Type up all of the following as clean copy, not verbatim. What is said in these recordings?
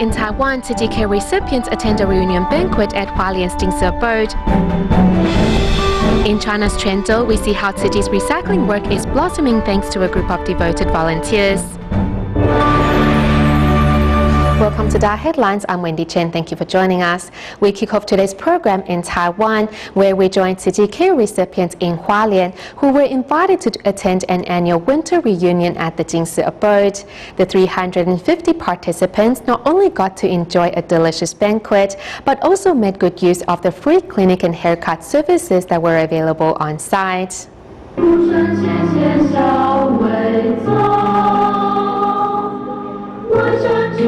In Taiwan, DaAi recipients attend a reunion banquet at Hualien's Dingsi abode. In China's Chengdu, we see how DaAi's recycling work is blossoming thanks to a group of devoted volunteers. Welcome to DaAi Headlines. I'm Wendy Chen. Thank you for joining us. We kick off today's program in Taiwan, where we join DaAi recipients in Hualien who were invited to attend an annual winter reunion at the Dingsi abode. The 350 participants not only got to enjoy a delicious banquet, but also made good use of the free clinic and haircut services that were available on site.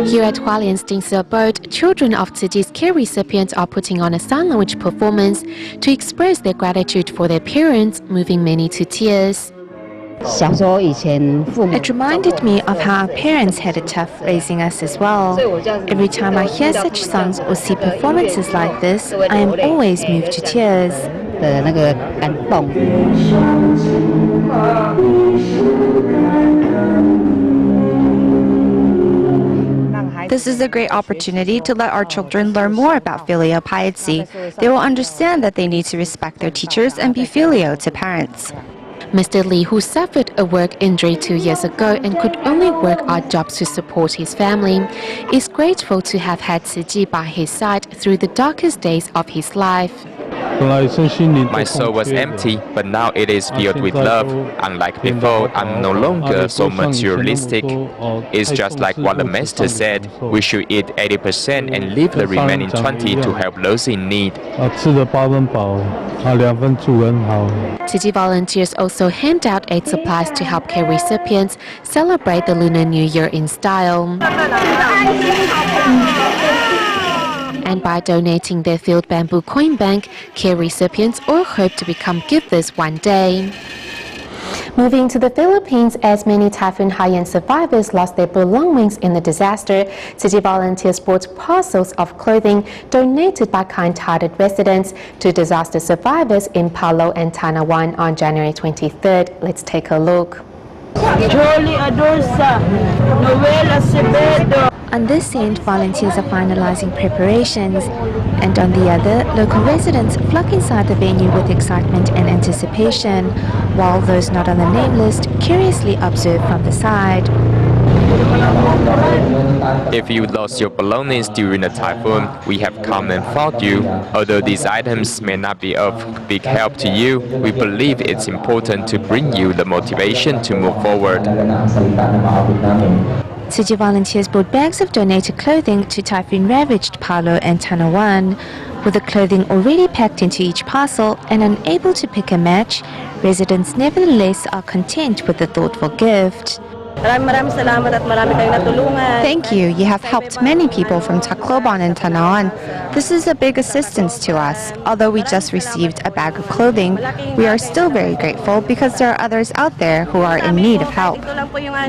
Here at Hualien's Dingsi abode, children of DaAi's care recipients are putting on a sign language performance to express their gratitude for their parents, moving many to tears. It reminded me of how our parents had it tough raising us as well. Every time I hear such songs or see performances like this, I am always moved to tears. This is a great opportunity to let our children learn more about filial piety. They will understand that they need to respect their teachers and be filial to parents. Mr. Lee, who suffered a work injury 2 years ago and could only work odd jobs to support his family, is grateful to have had DaAi by his side through the darkest days of his life. My soul was empty, but now it is filled with love. Unlike before, I'm no longer so materialistic. It's just like what the master said, we should eat 80% and leave the remaining 20% to help those in need. DaAi volunteers also hand out aid supplies to help care recipients celebrate the Lunar New Year in style. And by donating their field bamboo coin bank, care recipients all hope to become givers one day. Moving to the Philippines, as many Typhoon Haiyan survivors lost their belongings in the disaster, DaAi volunteers brought parcels of clothing donated by kind-hearted residents to disaster survivors in Palau and Taiwan on January 23rd. Let's take a look. On this end, volunteers are finalizing preparations, and on the other, local residents flock inside the venue with excitement and anticipation, while those not on the name list curiously observe from the side. If you lost your belongings during the typhoon, we have come and found you. Although these items may not be of big help to you, we believe it's important to bring you the motivation to move forward. DaAi volunteers brought bags of donated clothing to typhoon-ravaged Palau and Taiwan. With the clothing already packed into each parcel and unable to pick a match, residents nevertheless are content with the thoughtful gift. Thank you. You have helped many people from Tacloban and Taiwan. This is a big assistance to us. Although we just received a bag of clothing, we are still very grateful because there are others out there who are in need of help.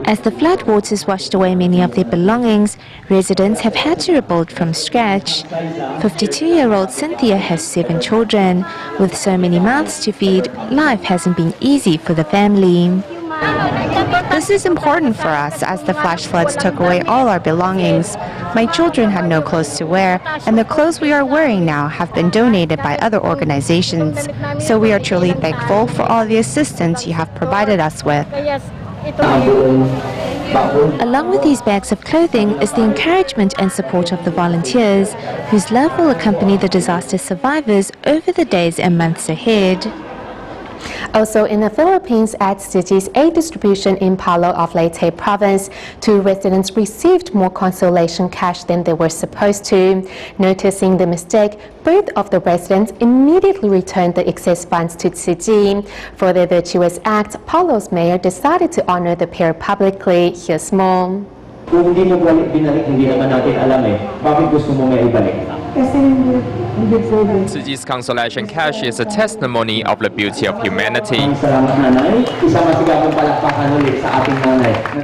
As the floodwaters washed away many of their belongings, residents have had to rebuild from scratch. 52-year-old Cynthia has 7 children. With so many mouths to feed, life hasn't been easy for the family. This is important for us as the flash floods took away all our belongings. My children had no clothes to wear, and the clothes we are wearing now have been donated by other organizations. So we are truly thankful for all the assistance you have provided us with. Along with these bags of clothing is the encouragement and support of the volunteers, whose love will accompany the disaster survivors over the days and months ahead. Also in the Philippines, at DaAi's aid distribution in Palau of Leyte province, 2 residents received more consolation cash than they were supposed to. Noticing the mistake, both of the residents immediately returned the excess funds to DaAi. For their virtuous act, Palau's mayor decided to honor the pair publicly. Here's more. Kung hindi mo binalik, hindi naman natin alam bakit gusto mo nga ibalik? DaAi's consolation cash is a testimony of the beauty of humanity.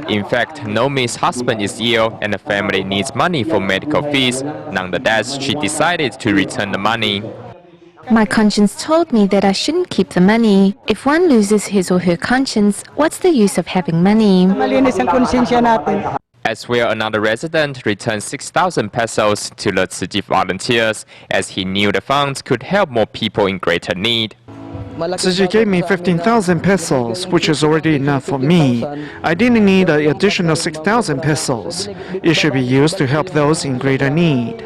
In fact, Nomi's husband is ill and the family needs money for medical fees. Nonetheless, she decided to return the money. My conscience told me that I shouldn't keep the money. If one loses his or her conscience, what's the use of having money? As well, another resident returned 6,000 pesos to the Tzu Chi volunteers, as he knew the funds could help more people in greater need. Tzu Chi gave me 15,000 pesos, which is already enough for me. I didn't need an additional 6,000 pesos. It should be used to help those in greater need.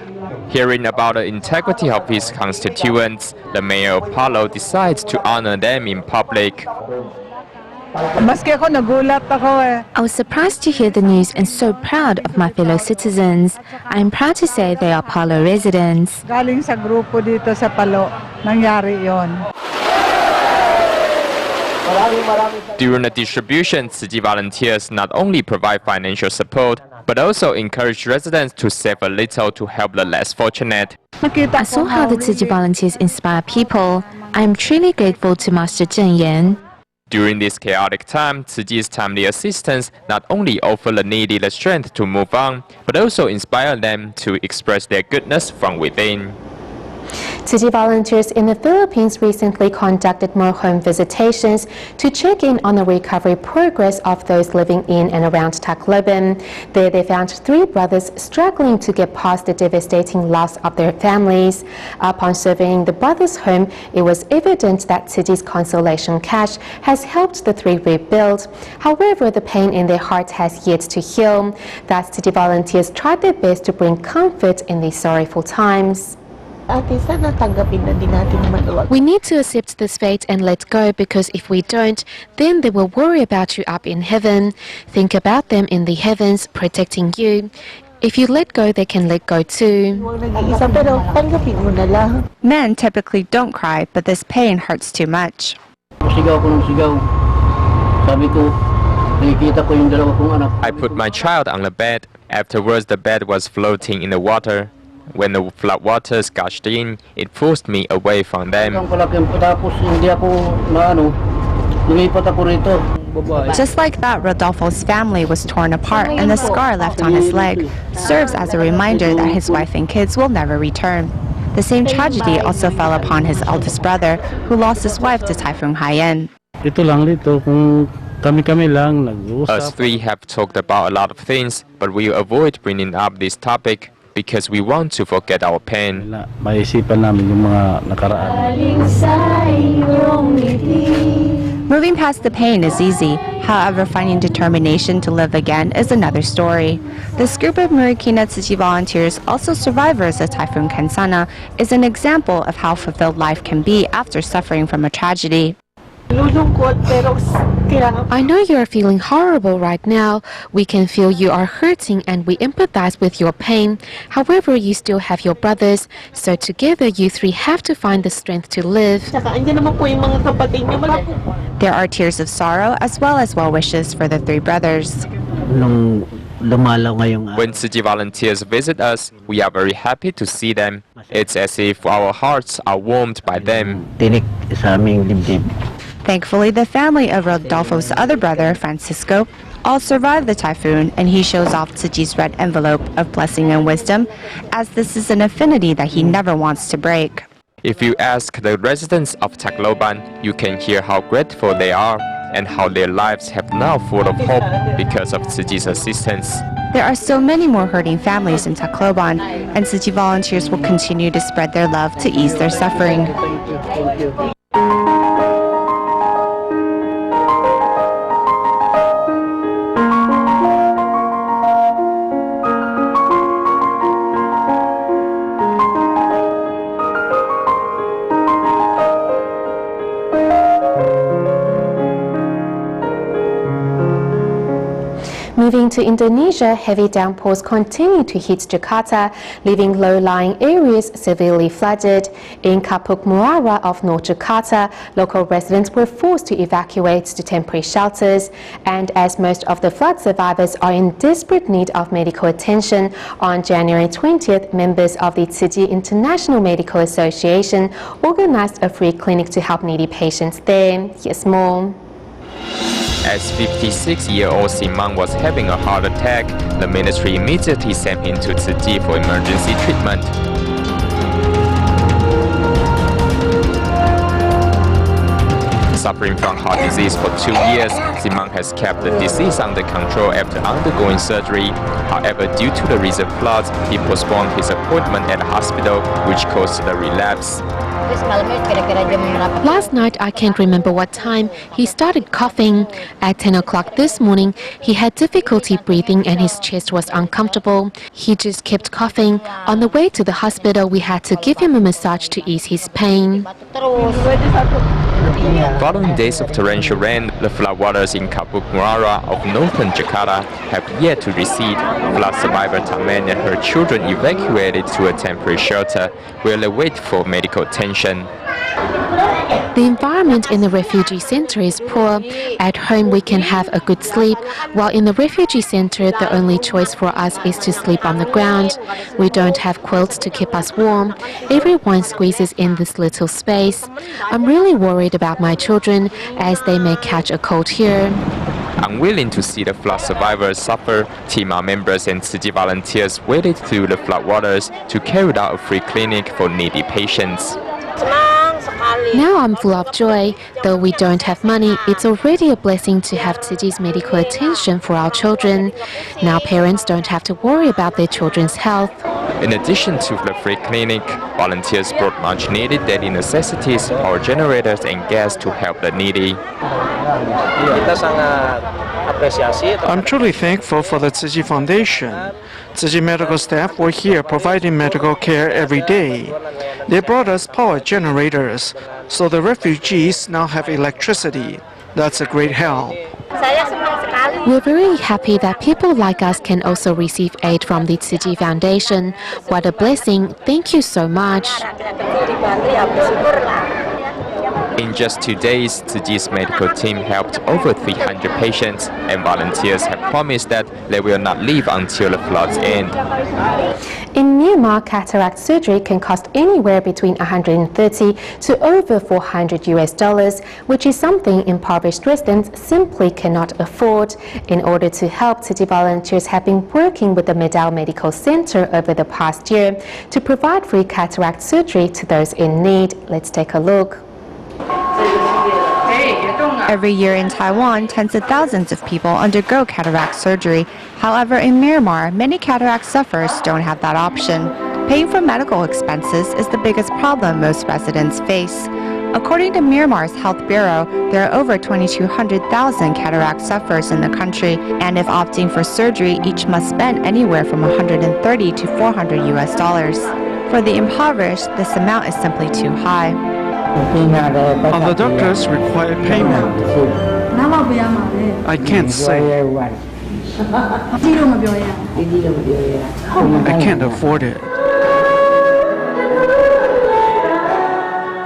Hearing about the integrity of his constituents, the mayor of Palo decides to honor them in public. I was surprised to hear the news and so proud of my fellow citizens. I am proud to say they are Palo residents. Galing sa grupo dito sa Palo, nangyari yon. During the distribution, Tzu Chi volunteers not only provide financial support, but also encourage residents to save a little to help the less fortunate. I saw how the Tzu Chi volunteers inspire people. I am truly grateful to Master Zheng Yan. During this chaotic time, Tzu Chi's timely assistance not only offer the needy the strength to move on, but also inspire them to express their goodness from within. Tzu Chi volunteers in the Philippines recently conducted more home visitations to check in on the recovery progress of those living in and around Tacloban. There they found 3 brothers struggling to get past the devastating loss of their families. Upon surveying the brothers' home, it was evident that Tzu Chi's consolation cash has helped the 3 rebuild. However, the pain in their hearts has yet to heal. Thus, Tzu Chi volunteers tried their best to bring comfort in these sorrowful times. We need to accept this fate and let go, because if we don't, then they will worry about you up in heaven. Think about them in the heavens protecting you. If you let go, they can let go too. Men typically don't cry, but this pain hurts too much. I put my child on the bed. Afterwards, the bed was floating in the water. When the flood waters gushed in, it forced me away from them. Just like that, Rodolfo's family was torn apart, and the scar left on his leg serves as a reminder that his wife and kids will never return. The same tragedy also fell upon his eldest brother, who lost his wife to Typhoon Haiyan. Us 3 have talked about a lot of things, but we avoid bringing up this topic because we want to forget our pain. Moving past the pain is easy. However, finding determination to live again is another story. This group of Marikina Tzu Chi volunteers, also survivors of Typhoon Kansana, is an example of how fulfilled life can be after suffering from a tragedy. I know you are feeling horrible right now. We can feel you are hurting and we empathize with your pain. However, you still have your brothers, so together you 3 have to find the strength to live. There are tears of sorrow as well as well wishes for the 3 brothers. When Tzu Chi volunteers visit us, we are very happy to see them. It's as if our hearts are warmed by them. Thankfully, the family of Rodolfo's other brother, Francisco, all survived the typhoon, and he shows off Tzu Chi's red envelope of blessing and wisdom, as this is an affinity that he never wants to break. If you ask the residents of Tacloban, you can hear how grateful they are and how their lives have now full of hope because of Tzu Chi's assistance. There are still many more hurting families in Tacloban, and Tzu Chi volunteers will continue to spread their love to ease their suffering. Moving to Indonesia, heavy downpours continue to hit Jakarta, leaving low-lying areas severely flooded. In Kapuk Muara of North Jakarta, local residents were forced to evacuate to temporary shelters. And as most of the flood survivors are in desperate need of medical attention, on January 20th, members of the Tzu Chi International Medical Association organized a free clinic to help needy patients there. Here's more. As 56-year-old Simang was having a heart attack, the ministry immediately sent him to Tzu Chi for emergency treatment. Suffering from heart disease for 2 years, Simon has kept the disease under control after undergoing surgery. However, due to the recent floods, he postponed his appointment at the hospital, which caused the relapse. Last night, I can't remember what time, he started coughing. At 10 o'clock this morning, he had difficulty breathing and his chest was uncomfortable. He just kept coughing. On the way to the hospital, we had to give him a massage to ease his pain. Following days of torrential rain, the floodwaters in Kapuk Muara of northern Jakarta have yet to recede. Flood survivor Taman and her children evacuated to a temporary shelter where they wait for medical attention. The environment in the refugee center is poor. At home, we can have a good sleep, while in the refugee center, the only choice for us is to sleep on the ground. We don't have quilts to keep us warm. Everyone squeezes in this little space. I'm really worried about my children, as they may catch a cold here. Unwilling to see the flood survivors suffer, TMA members and Tzu Chi volunteers waded through the floodwaters to carry out a free clinic for needy patients. Now I'm full of joy. Though we don't have money, it's already a blessing to have Tzu Chi's medical attention for our children. Now parents don't have to worry about their children's health. In addition to the free clinic, volunteers brought much needed daily necessities, power generators and gas to help the needy. I'm truly thankful for the Tzu Chi Foundation. Tzu Chi medical staff were here providing medical care every day. They brought us power generators, so the refugees now have electricity. That's a great help. We're very happy that people like us can also receive aid from the Tzu Chi Foundation. What a blessing. Thank you so much. In just 2 days, Tzu Chi's medical team helped over 300 patients, and volunteers have promised that they will not leave until the floods end. In Myanmar, cataract surgery can cost anywhere between $130 to over $400, which is something impoverished residents simply cannot afford. In order to help, Tzu Chi volunteers have been working with the Medal Medical Center over the past year to provide free cataract surgery to those in need. Let's take a look. Every year in Taiwan, tens of thousands of people undergo cataract surgery. However, in Myanmar, many cataract sufferers don't have that option. Paying for medical expenses is the biggest problem most residents face. According to Myanmar's Health Bureau, there are over 2,200,000 cataract sufferers in the country, and if opting for surgery, each must spend anywhere from $130 to $400. For the impoverished, this amount is simply too high. The doctors require payment. I can't say. I can't afford it.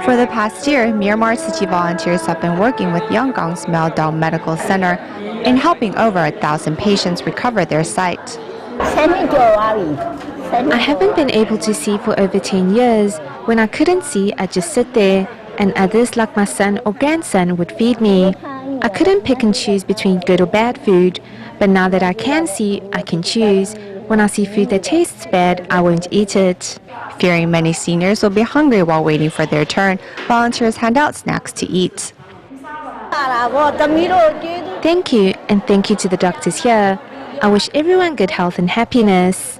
For the past year, Myanmar Tzu Chi volunteers have been working with Yangon's Meldal Medical Center in helping over 1,000 patients recover their sight. I haven't been able to see for over 10 years. When I couldn't see, I'd just sit there, and others like my son or grandson would feed me. I couldn't pick and choose between good or bad food, but now that I can see, I can choose. When I see food that tastes bad, I won't eat it. Fearing many seniors will be hungry while waiting for their turn, volunteers hand out snacks to eat. Thank you, and thank you to the doctors here. I wish everyone good health and happiness.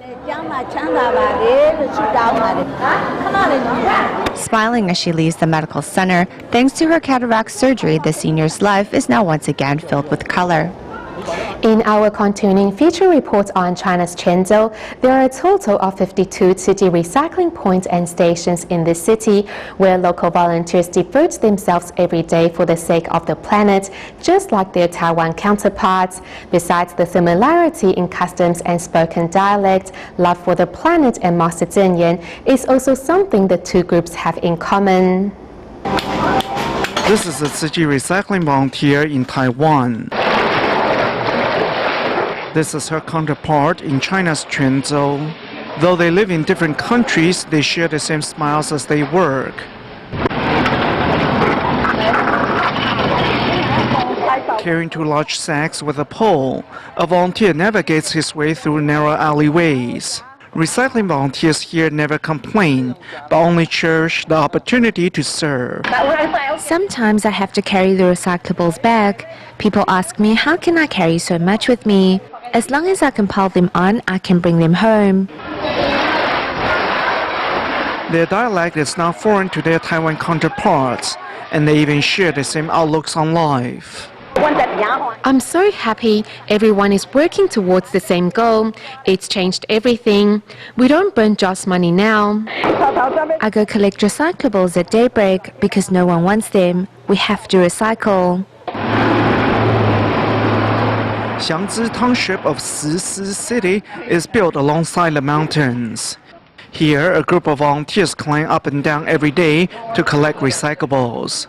Smiling as she leaves the medical center, thanks to her cataract surgery, the senior's life is now once again filled with color. In our continuing feature report on China's Quanzhou, there are a total of 52 Tzu Chi recycling points and stations in the city where local volunteers devote themselves every day for the sake of the planet, just like their Taiwan counterparts. Besides the similarity in customs and spoken dialect, love for the planet and Master Zhenyan is also something the two groups have in common. This is a Tzu Chi recycling volunteer in Taiwan. This is her counterpart in China's Quanzhou. Though they live in different countries, they share the same smiles as they work. Carrying two large sacks with a pole, a volunteer navigates his way through narrow alleyways. Recycling volunteers here never complain, but only cherish the opportunity to serve. Sometimes I have to carry the recyclables back. People ask me, how can I carry so much with me? As long as I can pile them on, I can bring them home. Their dialect is not foreign to their Taiwan counterparts, and they even share the same outlooks on life. I'm so happy everyone is working towards the same goal. It's changed everything. We don't burn just money now. I go collect recyclables at daybreak because no one wants them. We have to recycle. Xiangzi Township of Sisi City is built alongside the mountains. Here, a group of volunteers climb up and down every day to collect recyclables.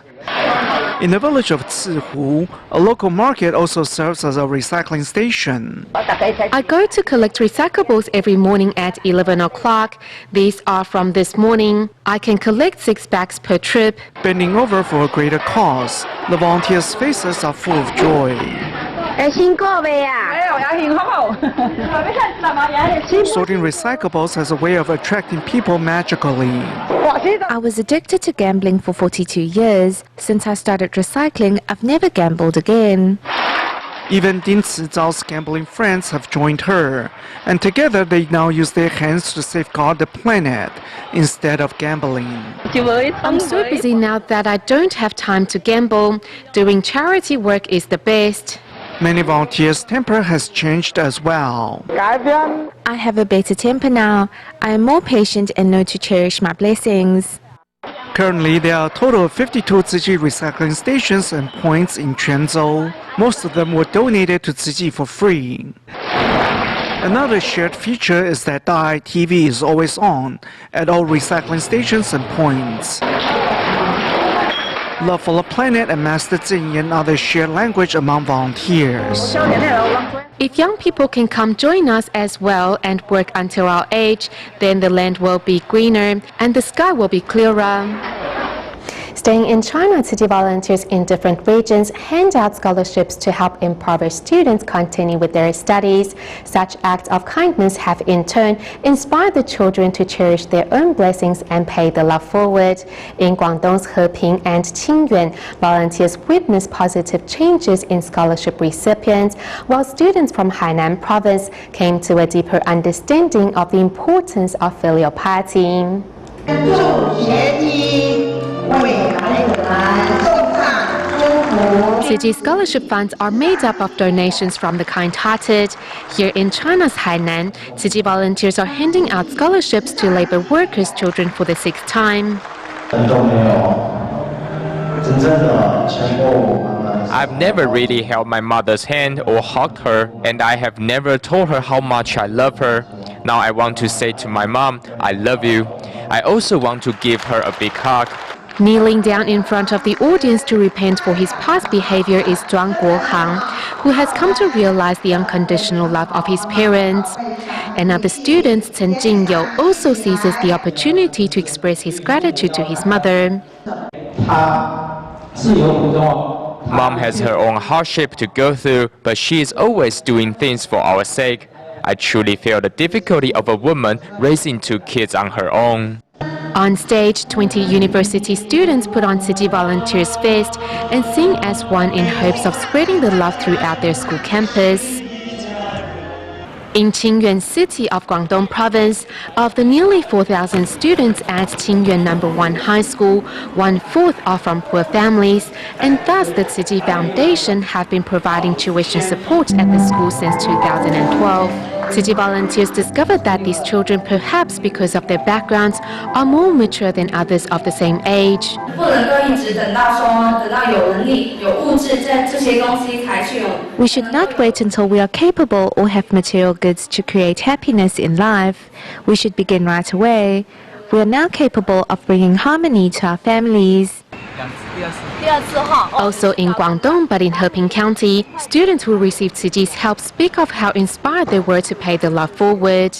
In the village of Cihu, a local market also serves as a recycling station. I go to collect recyclables every morning at 11 o'clock. These are from this morning. I can collect 6 bags per trip. Bending over for a greater cause, the volunteers' faces are full of joy. Sorting recyclables has a way of attracting people magically. I was addicted to gambling for 42 years. Since I started recycling, I've never gambled again. Even Ding Cizhao's gambling friends have joined her, and together they now use their hands to safeguard the planet instead of gambling. I'm so busy now that I don't have time to gamble. Doing charity work is the best. Many volunteers' temper has changed as well. I have a better temper now. I am more patient and know to cherish my blessings. Currently, there are a total of 52 Tzu recycling stations and points in Quanzhou. Most of them were donated to Tzu for free. Another shared feature is that DaAi TV is always on at all recycling stations and points. Love for the planet and Master Zingyan are the shared language among volunteers. If young people can come join us as well and work until our age, then the land will be greener and the sky will be clearer. Staying in China, Tzu volunteers in different regions hand out scholarships to help impoverished students continue with their studies. Such acts of kindness have in turn inspired the children to cherish their own blessings and pay the love forward. In Guangdong's Heping and Qingyuan, volunteers witnessed positive changes in scholarship recipients, while students from Hainan province came to a deeper understanding of the importance of filial piety. Tzu scholarship funds are made up of donations from the kind-hearted. Here in China's Hainan, Tzu volunteers are handing out scholarships to labor workers' children for the 6th time. I've never really held my mother's hand or hugged her, and I have never told her how much I love her. Now I want to say to my mom, I love you. I also want to give her a big hug. Kneeling down in front of the audience to repent for his past behavior is Zhuang Guohang, who has come to realize the unconditional love of his parents. Another student, Chen Jingyou, also seizes the opportunity to express his gratitude to his mother. Mom has her own hardship to go through, but she is always doing things for our sake. I truly feel the difficulty of a woman raising 2 kids on her own. On stage, 20 university students put on Tzu Volunteers Fest and sing as one in hopes of spreading the love throughout their school campus. In Qingyuan City of Guangdong Province, of the nearly 4,000 students at Qingyuan No. 1 High School, 1/4 are from poor families, and thus the Tzu Foundation have been providing tuition support at the school since 2012. Tzu volunteers discovered that these children, perhaps because of their backgrounds, are more mature than others of the same age. We should not wait until we are capable or have material goods to create happiness in life. We should begin right away. We are now capable of bringing harmony to our families. Also in Guangdong, but in Heping County, students who received Tzu's help speak of how inspired they were to pay the love forward.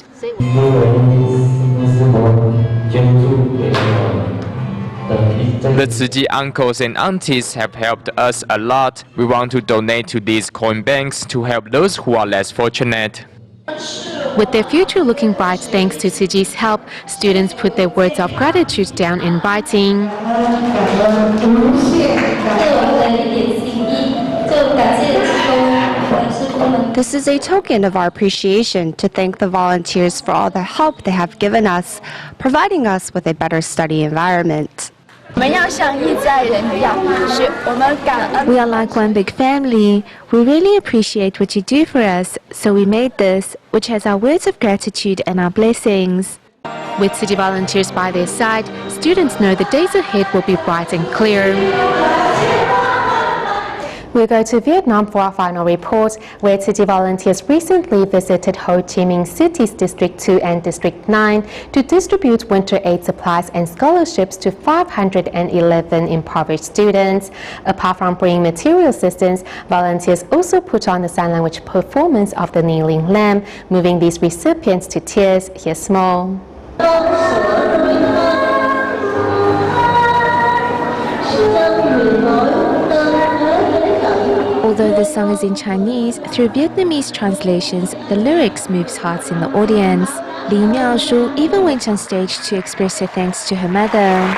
The Tzu uncles and aunties have helped us a lot. We want to donate to these coin banks to help those who are less fortunate. With their future looking bright thanks to Tzu Chi's help, students put their words of gratitude down in writing. This is a token of our appreciation to thank the volunteers for all the help they have given us, providing us with a better study environment. We are like one big family. We really appreciate what you do for us, so we made this, which has our words of gratitude and our blessings. With Tzu Chi volunteers by their side, students know the days ahead will be bright and clear. We'll go to Vietnam for our final report, where Tzu Chi volunteers recently visited Ho Chi Minh City's District 2 and District 9 to distribute winter aid supplies and scholarships to 511 impoverished students. Apart from bringing material assistance, volunteers also put on the sign language performance of the kneeling lamb, moving these recipients to tears. Here's more. Although the song is in Chinese, through Vietnamese translations, the lyrics moves hearts in the audience. Li Miaoshu even went on stage to express her thanks to her mother.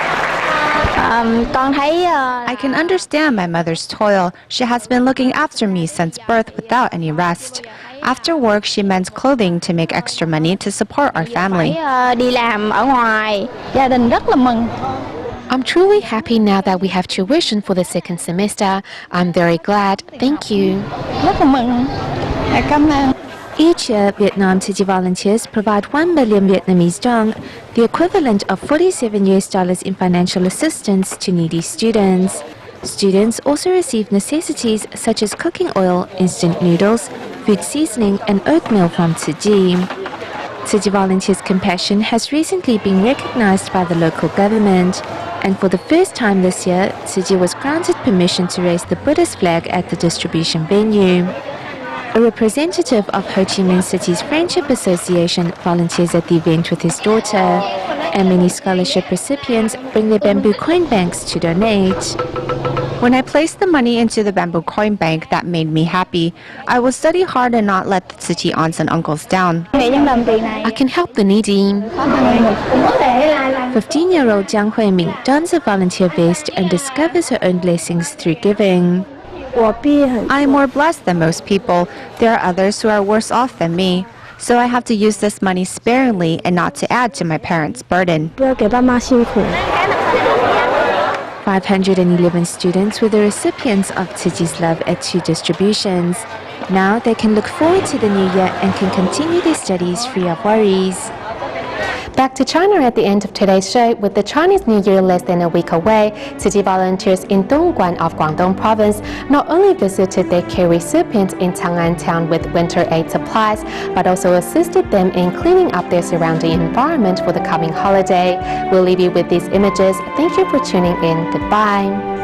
I can understand my mother's toil. She has been looking after me since birth without any rest. After work, she mends clothing to make extra money to support our family. I'm truly happy now that we have tuition for the second semester. I'm very glad. Thank you. Each year, Vietnam Tzu Chi volunteers provide 1 million Vietnamese dong, the equivalent of $47 in financial assistance to needy students. Students also receive necessities such as cooking oil, instant noodles, food seasoning, and oatmeal from Tzu Chi. Tzu Chi volunteers' compassion has recently been recognized by the local government, and for the first time this year, Tzu Chi was granted permission to raise the Buddhist flag at the distribution venue. A representative of Ho Chi Minh City's Friendship Association volunteers at the event with his daughter, and many scholarship recipients bring their bamboo coin banks to donate. When I placed the money into the bamboo coin bank, that made me happy. I will study hard and not let the Tzu Chi aunts and uncles down. I can help the needy. 15-year-old Jiang Huiming dons a volunteer vest and discovers her own blessings through giving. I am more blessed than most people. There are others who are worse off than me. So I have to use this money sparingly and not to add to my parents' burden. 511 students were the recipients of Tzu Chi's love at 2 distributions. Now they can look forward to the new year and can continue their studies free of worries. Back to China at the end of today's show. With the Chinese New Year less than a week away, Tzu Chi volunteers in Dongguan of Guangdong Province not only visited their care recipients in Chang'an town with winter aid supplies, but also assisted them in cleaning up their surrounding environment for the coming holiday. We'll leave you with these images. Thank you for tuning in. Goodbye.